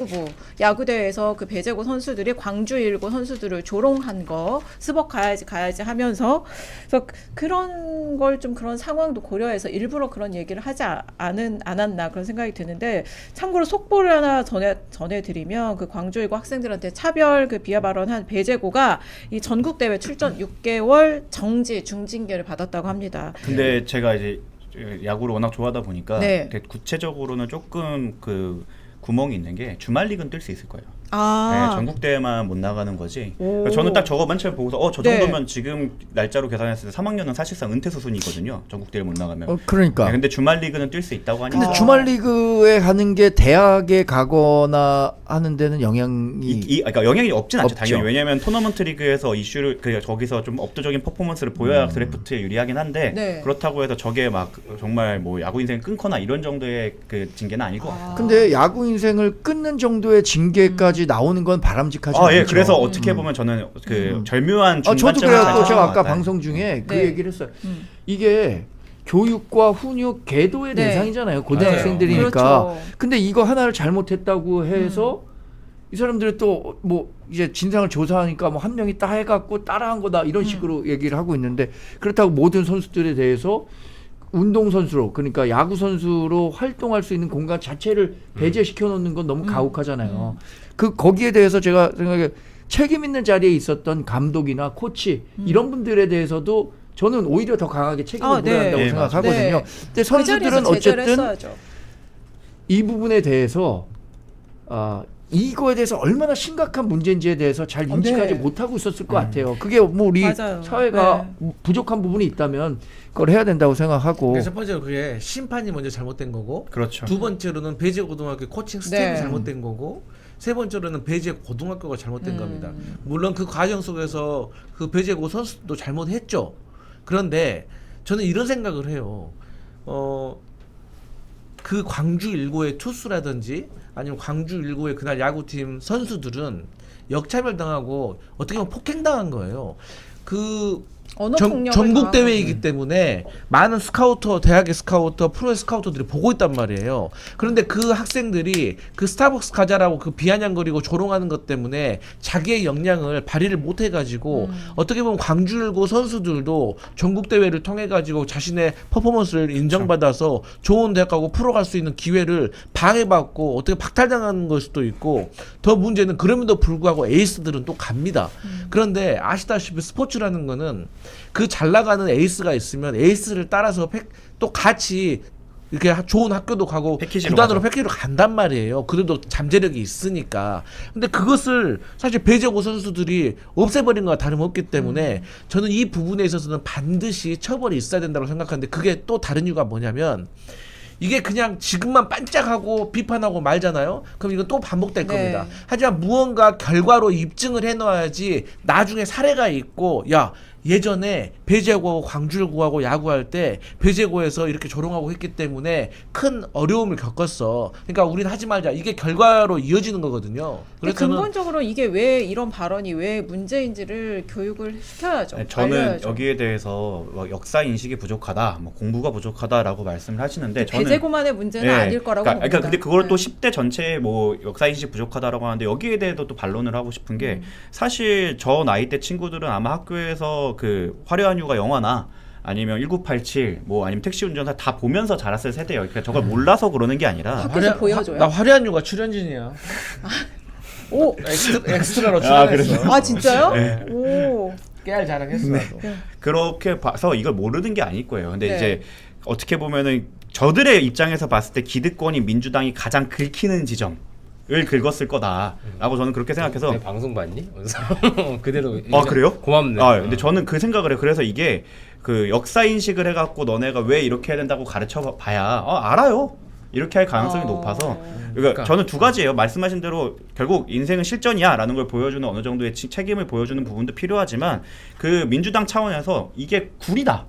뭐 야구대회에서 그 배제고 선수들이 광주 일고 선수들을 조롱한 거 스벅 가야지 하면서 그래서 그런 걸 좀 그런 상황도 고려해서 일부러 그런 얘기를 하지 않았나 그런 생각이 드는데 참고로 속보를 하나 전해드리면 그 광주 일고 학생들한테 차별 그 비하 발언한 배제고가 이 전국 대회 출전 6개월 정지 중징계를 받았다고 합니다. 근데 제가 이제 야구를 워낙 좋아하다 보니까 네. 구체적으로는 조금 그 구멍이 있는 게 주말 리그는 뛸 수 있을 거예요. 아. 네, 전국 대회만 못 나가는 거지. 오. 저는 딱 저거 맨 처음에 보고서 저 네. 정도면 지금 날짜로 계산했을 때 3학년은 사실상 은퇴 수준이거든요. 전국 대회 못 나가면. 그러니까. 네, 근데 주말 리그는 뛸 수 있다고 하니까. 근데 주말 리그에 가는 게 대학에 가거나 하는 데는 영향이 그러니까 영향이 없진 않죠. 없죠. 당연히. 왜냐하면 토너먼트 리그에서 이슈를 저기서 좀 업도적인 퍼포먼스를 보여야 드래프트에 유리하긴 한데 네. 그렇다고 해서 저게 막 정말 뭐 야구 인생 끊거나 이런 정도의 그 징계는 아니고. 근데 야구 인생을 끊는 정도의 징계까지 나오는 건 바람직하지 않죠. 예. 그래서 어떻게 보면 저는 그 절묘한 저도 중간점을 그래갖고 제가 아까 네. 방송 중에 그 네. 얘기를 했어요. 이게 교육과 훈육 계도의 네. 대상이잖아요. 고등학생들이니까. 그렇죠. 근데 이거 하나를 잘못했다고 해서 이 사람들이 또 뭐 이제 진상을 조사하니까 뭐 한 명이 따 해갖고 따라한 거다 이런 식으로 얘기를 하고 있는데 그렇다고 모든 선수들에 대해서 운동선수로 그러니까 야구 선수로 활동할 수 있는 공간 자체를 배제시켜 놓는 건 너무 가혹하잖아요. 그 거기에 대해서 제가 생각해 책임 있는 자리에 있었던 감독이나 코치 이런 분들에 대해서도 저는 오히려 더 강하게 책임을 물어야 한다고 네, 생각하거든요. 네. 근데 선수들은 그 제재를 어쨌든 했어야죠. 이 부분에 대해서 이거에 대해서 얼마나 심각한 문제인지에 대해서 잘 인식하지 네. 못하고 있었을 것 같아요. 그게 뭐 우리 맞아요. 사회가 부족한 부분이 있다면 그걸 해야 된다고 생각하고. 첫 번째로 그게 심판이 먼저 잘못된 거고, 그렇죠. 두 번째로는 배제 고등학교 코칭 스텝이 네. 잘못된 거고, 세 번째로는 배제 고등학교가 잘못된 겁니다. 물론 그 과정 속에서 그 배제고 선수도 잘못했죠. 그런데 저는 이런 생각을 해요. 그 광주 일고의 투수라든지 아니면 광주 일고의 그날 야구팀 선수들은 역차별 당하고 어떻게 보면 폭행당한 거예요. 그 언어폭력을 전국 당하고. 대회이기 때문에 많은 스카우터, 대학의 스카우터, 프로의 스카우터들이 보고 있단 말이에요. 그런데 그 학생들이 그 스타벅스 가자라고 그 비아냥거리고 조롱하는 것 때문에 자기의 역량을 발휘를 못 해가지고 어떻게 보면 광주일고 선수들도 전국 대회를 통해 가지고 자신의 퍼포먼스를 인정받아서 좋은 대학 가고 프로 갈 수 있는 기회를 방해받고 어떻게 박탈당하는 걸 수도 있고 더 문제는 그럼에도 불구하고 에이스들은 또 갑니다. 그런데 아시다시피 스포츠라는 거는 그 잘 나가는 에이스가 있으면 에이스를 따라서 또 같이 이렇게 좋은 학교도 가고 패키지로 구단으로 가죠. 패키지로 간단 말이에요. 그래도 잠재력이 있으니까. 근데 그것을 사실 배제고 선수들이 없애버린 거와 다름없기 때문에 저는 이 부분에 있어서는 반드시 처벌이 있어야 된다고 생각하는데 그게 또 다른 이유가 뭐냐면 이게 그냥 지금만 반짝하고 비판하고 말잖아요. 그럼 이건 또 반복될 네. 겁니다. 하지만 무언가 결과로 입증을 해놔야지 나중에 사례가 있고 야 예전에 배제고하고 광주일고하고 야구할 때 배제고에서 이렇게 조롱하고 했기 때문에 큰 어려움을 겪었어. 그러니까 우리는 하지 말자. 이게 결과로 이어지는 거거든요. 근데 그래서 저는 근본적으로 이게 왜 이런 발언이 왜 문제인지를 교육을 시켜야죠. 네, 저는 알려야죠. 여기에 대해서 뭐 역사 인식이 부족하다, 뭐 공부가 부족하다라고 말씀을 하시는데 저는 배제고만의 문제는 예, 아닐 거라고 봅니다. 그러니까 근데 그걸 또 네. 10대 전체에 뭐 역사 인식 부족하다라고 하는데 여기에 대해서 또 반론을 하고 싶은 게 사실 저 나이 때 친구들은 아마 학교에서 그 화려한 휴가 영화나 아니면 1987 뭐 아니면 택시 운전사 다 보면서 자랐을 세대예요. 그러니까 저걸 몰라서 그러는 게 아니라 학교에서 보여줘요. 나 화려한 육아 출연진이야. 오, 엑스트라로 아, 출연했어. 아 진짜요? 네. 오, 깨알 자랑했어 나도. 그렇게 봐서 이걸 모르는 게 아닐 거예요. 근데 네. 이제 어떻게 보면은 저들의 입장에서 봤을 때 기득권인 민주당이 가장 긁히는 지점을 긁었을 거다라고 저는 그렇게 생각해서 내 방송 봤니? 그대로. 그래요? 고맙네. 근데 저는 그 생각을 해요. 그래서 이게 그 역사 인식을 해갖고 너네가 왜 이렇게 해야 된다고 가르쳐 봐야 알아요. 이렇게 할 가능성이 높아서 그러니까 저는 두 가지예요. 말씀하신 대로 결국 인생은 실전이야라는 걸 보여주는 어느 정도의 책임을 보여주는 부분도 필요하지만 그 민주당 차원에서 이게 구리다.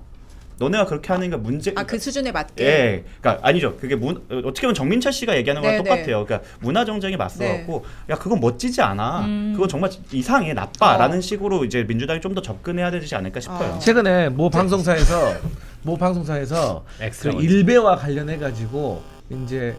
너네가 그렇게 하는 게 문제. 그 수준에 맞게. 예, 그러니까 아니죠. 그게 어떻게 보면 정민철 씨가 얘기하는 거랑 네, 똑같아요. 그러니까 문화 정쟁이 맞서갖고 야 그건 멋지지 않아. 그건 정말 이상해 나빠라는 식으로 이제 민주당이 좀 더 접근해야 되지 않을까 싶어요. 최근에 모 방송사에서 그 엑스트라 일베와 관련해 가지고 이제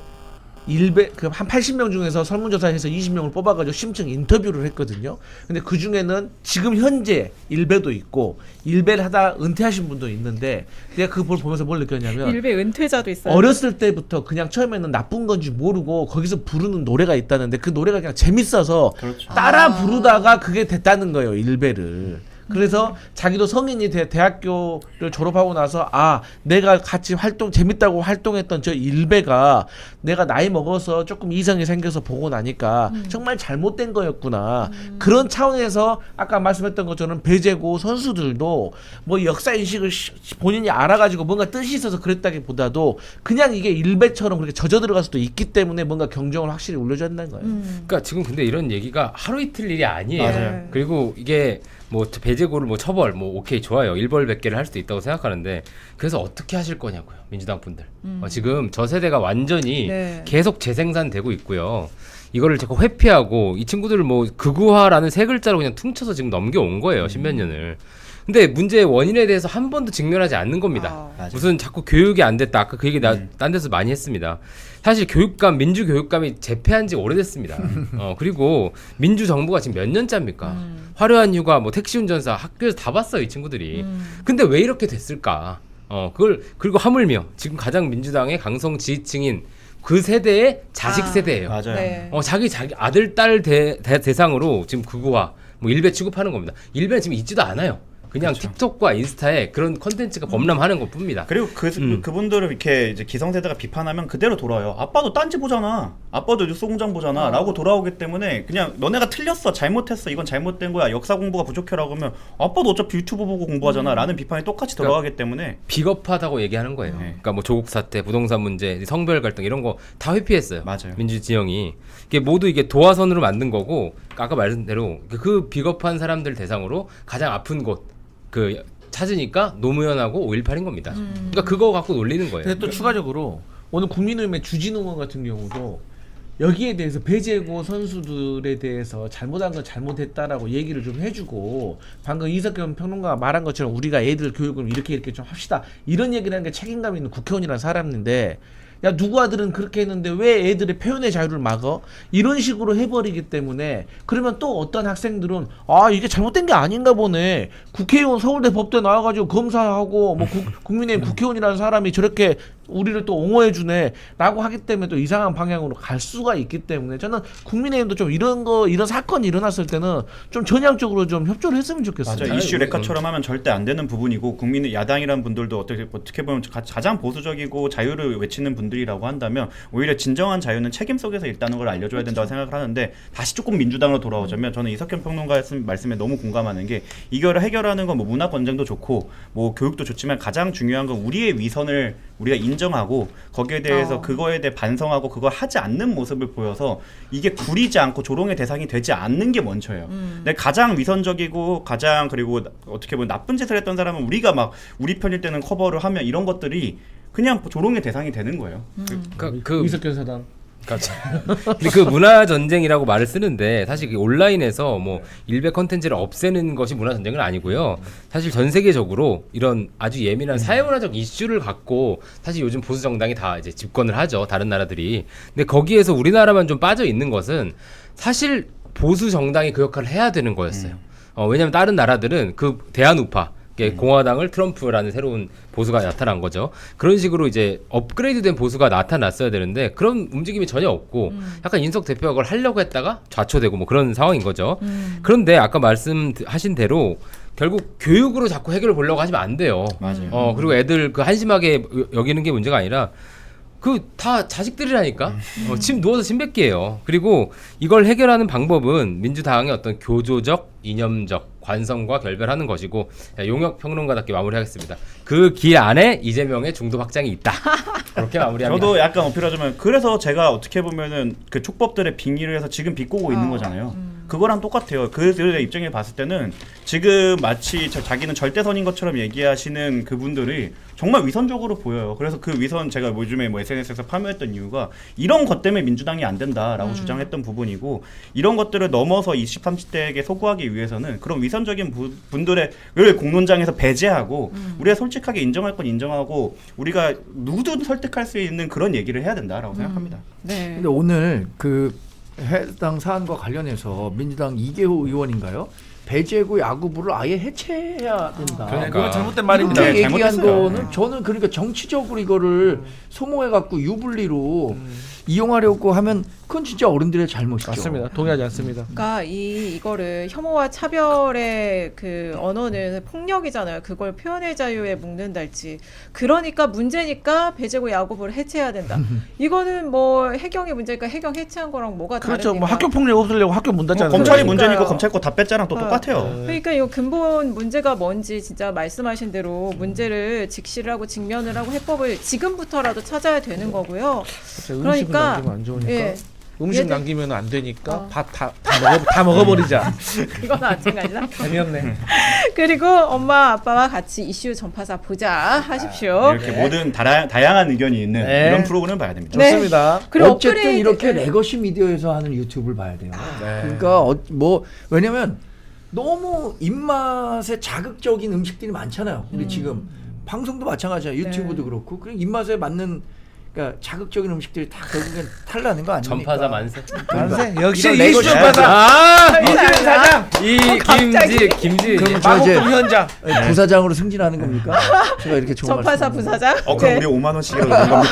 일베 그 한 80명 중에서 설문조사해서 20명을 뽑아가지고 심층 인터뷰를 했거든요. 근데 그 중에는 지금 현재 일베도 있고 일베를 하다 은퇴하신 분도 있는데 내가 그걸 보면서 뭘 느꼈냐면 일베 은퇴자도 있어요. 어렸을 때부터 그냥 처음에는 나쁜 건지 모르고 거기서 부르는 노래가 있다는데 그 노래가 그냥 재밌어서 그렇죠. 따라 부르다가 그게 됐다는 거예요, 일베를. 그래서 자기도 성인이 대학교를 졸업하고 나서 아 내가 같이 재밌다고 활동했던 저 일베가 내가 나이 먹어서 조금 이성이 생겨서 보고 나니까 정말 잘못된 거였구나. 그런 차원에서 아까 말씀했던 것처럼 배제고 선수들도 뭐 역사인식을 본인이 알아가지고 뭔가 뜻이 있어서 그랬다기보다도 그냥 이게 일베처럼 그렇게 젖어 들어갈 수도 있기 때문에 뭔가 경종을 확실히 울려줘야 된다는 거예요. 그러니까 지금 근데 이런 얘기가 하루 이틀 일이 아니에요. 맞아요. 그리고 이게 뭐 배제고를 뭐 처벌 뭐 오케이 좋아요. 일벌백계를 할 수도 있다고 생각하는데 그래서 어떻게 하실 거냐고요. 민주당 분들. 지금 저 세대가 완전히 네. 계속 재생산되고 있고요. 이거를 자꾸 회피하고 이 친구들을 뭐 극우화라는 세 글자로 그냥 퉁쳐서 지금 넘겨온 거예요. 십몇 년을. 근데 문제의 원인에 대해서 한 번도 직면하지 않는 겁니다. 맞아요. 무슨 자꾸 교육이 안 됐다. 아까 그 얘기 딴 데서 많이 했습니다. 사실 교육감, 민주교육감이 재패한 지 오래됐습니다. 그리고 민주정부가 지금 몇 년째입니까? 화려한 휴가, 뭐 택시운전사, 학교에서 다 봤어요, 이 친구들이. 근데 왜 이렇게 됐을까? 그리고 하물며 지금 가장 민주당의 강성 지지층인 그 세대의 자식 세대예요. 맞아요. 네. 자기 아들, 딸 대상으로 지금 극우화, 뭐 일베 취급하는 겁니다. 일베는 지금 있지도 않아요. 그냥 틱톡과 인스타에 그런 컨텐츠가 범람하는 것 뿐입니다. 그리고 그분들을 이렇게 이제 기성세대가 비판하면 그대로 돌아요. 아빠도 딴지 보잖아. 아빠도 뉴스공장 보잖아. 라고 돌아오기 때문에 그냥 너네가 틀렸어. 잘못했어. 이건 잘못된 거야. 역사 공부가 부족해라고 하면 아빠도 어차피 유튜브 보고 공부하잖아. 라는 비판이 똑같이 돌아가기 때문에 비겁하다고 얘기하는 거예요. 네. 그러니까 뭐 조국 사태, 부동산 문제, 성별 갈등 이런 거 다 회피했어요. 맞아요. 민주 진영이 이게 모두 이게 도화선으로 만든 거고 아까 말한 대로 그 비겁한 사람들 대상으로 가장 아픈 곳 찾으니까 노무현하고 5.18인 겁니다. 그러니까 그거 갖고 놀리는 거예요. 근데 또 추가적으로 오늘 국민의힘의 주진우 의원 같은 경우도 여기에 대해서 배제고 선수들에 대해서 잘못한 건 잘못했다라고 얘기를 좀 해주고 방금 이석현 평론가가 말한 것처럼 우리가 애들 교육을 이렇게 좀 합시다 이런 얘기를 하는 게 책임감 있는 국회의원이라는 사람인데 야 누구 아들은 그렇게 했는데 왜 애들의 표현의 자유를 막어? 이런 식으로 해버리기 때문에 그러면 또 어떤 학생들은 아 이게 잘못된 게 아닌가 보네. 국회의원 서울대 법대 나와가지고 검사하고 뭐 국민의힘 국회의원이라는 사람이 저렇게 우리를 또 옹호해주네 라고 하기 때문에 또 이상한 방향으로 갈 수가 있기 때문에 저는 국민의힘도 좀 이런 사건이 일어났을 때는 좀 전향적으로 좀 협조를 했으면 좋겠어요. 맞아. 이슈 레카처럼 하면 절대 안 되는 부분이고 국민의 야당이란 분들도 어떻게 보면 가장 보수적이고 자유를 외치는 분들이라고 한다면 오히려 진정한 자유는 책임 속에서 있다는 걸 알려줘야 된다고 생각을 하는데 다시 조금 민주당으로 돌아오자면 저는 이석현 평론가 말씀에 너무 공감하는 게 이거를 해결하는 건 뭐 문화 권장도 좋고 뭐 교육도 좋지만 가장 중요한 건 우리의 위선을 우리가 인정하고 거기에 대해서 그거에 대해 반성하고 그걸 하지 않는 모습을 보여서 이게 구리지 않고 조롱의 대상이 되지 않는 게 먼저예요. 근데 가장 위선적이고 가장 그리고 어떻게 보면 나쁜 짓을 했던 사람은 우리가 막 우리 편일 때는 커버를 하면 이런 것들이 그냥 조롱의 대상이 되는 거예요. 그러니까 이석현 사단. 근데 그 문화 전쟁이라고 말을 쓰는데 사실 그 온라인에서 뭐 일베 컨텐츠를 없애는 것이 문화 전쟁은 아니고요. 사실 전 세계적으로 이런 아주 예민한 사회문화적 이슈를 갖고 사실 요즘 보수 정당이 다 이제 집권을 하죠. 다른 나라들이. 근데 거기에서 우리나라만 좀 빠져 있는 것은 사실 보수 정당이 그 역할을 해야 되는 거였어요. 왜냐하면 다른 나라들은 그 대한우파 공화당을 트럼프라는 새로운 보수가 나타난 거죠. 그런 식으로 이제 업그레이드된 보수가 나타났어야 되는데 그런 움직임이 전혀 없고 약간 인석 대표가 그걸 하려고 했다가 좌초되고 뭐 그런 상황인 거죠. 그런데 아까 말씀하신 대로 결국 교육으로 자꾸 해결을 보려고 하시면 안 돼요. 맞아요. 그리고 애들 그 한심하게 여기는 게 문제가 아니라 그 다 자식들이라니까. 침 누워서 침 뱉기예요. 그리고 이걸 해결하는 방법은 민주당의 어떤 교조적, 이념적 관성과 결별하는 것이고 용역 평론가답게 마무리하겠습니다. 그 길 안에 이재명의 중도 확장이 있다. 그렇게 마무리합니다. 저도 약간 어필하자면 그래서 제가 어떻게 보면은 그 촉법들의 빙의를 해서 지금 비꼬고 있는 거잖아요. 그거랑 똑같아요. 그들의 입장에 봤을 때는 지금 마치 자기는 절대선인 것처럼 얘기하시는 그분들이 정말 위선적으로 보여요. 그래서 그 위선 제가 요즘에 뭐 SNS에서 파묘했던 이유가 이런 것 때문에 민주당이 안 된다라고 주장했던 부분이고, 이런 것들을 넘어서 20, 30대에게 소구하기 위해서는 그런 위선적인 분들의 공론장에서 배제하고 우리가 솔직하게 인정할 건 인정하고 우리가 누구든 설득할 수 있는 그런 얘기를 해야 된다라고 생각합니다. 네. 근데 오늘 그 해당 사안과 관련해서 민주당 이계호 의원인가요? 배제구 야구부를 아예 해체해야 된다. 그러니까. 그건 잘못된 말입니다. 이렇게 네, 얘기한 잘못했어요. 거는 저는 그러니까 정치적으로 이거를 소모해 갖고 유불리로 이용하려고 하면 그건 진짜 어른들의 잘못이죠. 맞습니다. 동의하지 않습니다. 그러니까 이거를 혐오와 차별의 그 언어는 폭력이잖아요. 그걸 표현의 자유에 묶는달지. 그러니까 문제니까 배제고 야구부를 해체해야 된다. 이거는 뭐 해경의 문제니까 해경 해체한 거랑 뭐가 그렇죠. 다르니까. 뭐 학교 폭력 없으려고 학교 문 닫잖아요. 검찰이 그러니까요. 문제니까 검찰 거 다 뺐자랑 또 똑같아요. 그러니까 이거 근본 문제가 뭔지 진짜 말씀하신 대로 문제를 직시를 하고 직면을 하고 해법을 지금부터라도 찾아야 되는 거고요. 음식을 그러니까, 남기면 안 좋으니까. 예. 음식 얘들- 남기면 안 되니까 어. 다 먹어버리자. 그건 마찬가지다. 재미없네. 그리고 엄마 아빠와 같이 이슈 전파사 보자 하십시오. 이렇게 모든 다양한 의견이 있는 네. 이런 프로그램을 봐야 됩니다. 네. 좋습니다. 그리고 어쨌든 업그레이드- 이렇게 네. 레거시 미디어에서 하는 유튜브를 봐야 돼요. 네. 그러니까 뭐 왜냐면 너무 입맛에 자극적인 음식들이 많잖아요. 우리 지금 방송도 마찬가지야. 유튜브도 네. 그렇고 그냥 입맛에 맞는 그러니까 자극적인 음식들이 다 결국엔 탈나는 거 아닙니까? 전파사 만세. 만세. 역시 이런 이슈 레거시- 전파사. 아, 이준현 사장. 이 김지. 그러면 저 이제 마곡동 현장. 부사장으로 승진하는 겁니까? 제가 이렇게 좋은 전파사 말씀. 부사장. 그럼 네. 우리 5만 원씩이라도 는 겁니까?